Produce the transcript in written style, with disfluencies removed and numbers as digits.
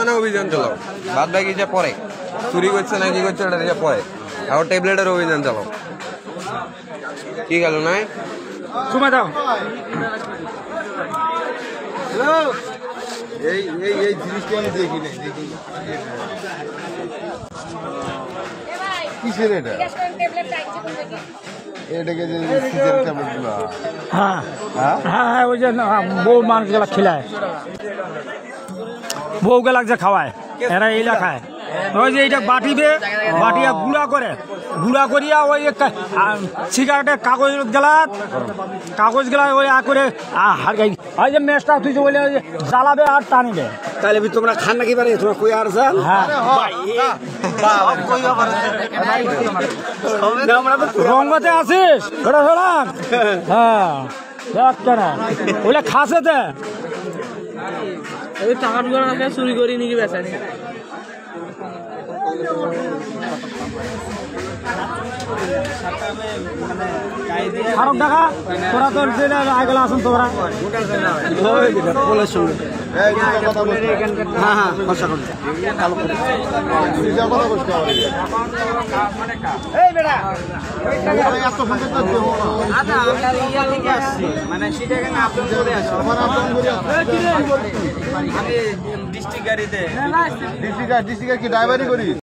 মানে অভিযান চালাও, বাদ বাকি যা পরে চুরি করছে না কি করছে ওটা যা পরে, আবার ট্যাবলেটের অভিযান চালাও। কি গেল নাই সময় দাও। এই এই এই জিনিসটা আমি দেখি নাই, দেখি কিসের এটা? এটাকে যে সিজার ট্যাবলেট গুলো, হ্যাঁ হ্যাঁ, ওই যে বউ মানুষ গেলা খেলায়, বউ গেলা যে খাওয়ায়, এরা এইলা খায়। ওই যে এইটা বাটিবে, বাটিয়া গুঁড়া করে, গুঁড়া করিয়া ওই সিগারেটের কাগজ গেলা ওই করে হারগাই, ওই যে মেশটা তুই যে বলে জ্বালাবে আর টানিবে। তাহলে তোমরা খান নাকি পারে তোমরা কই আর যান? হ্যাঁ, রঙ্গতে আছিস ওটা শোনা। হ্যাঁ দেখ কেন ওইটা খাসেতে টাকা টুকা চুরি করি নাকি বেচারি। ফারুক টাকা তোরা তোর আগেলা আসুন তোরা কথা বলছি, হ্যাঁ হ্যাঁ খরচা করতে সিজার কথা বলছি। এত সুন্দর তো দেবো না, মানে সেটা কেন আপলোড করে আসো? আমার আপন করে আমি ডিস্ট্রিক্ট গাড়িতে ডিস্ট্রিক্ট কি ড্রাইভারি করি?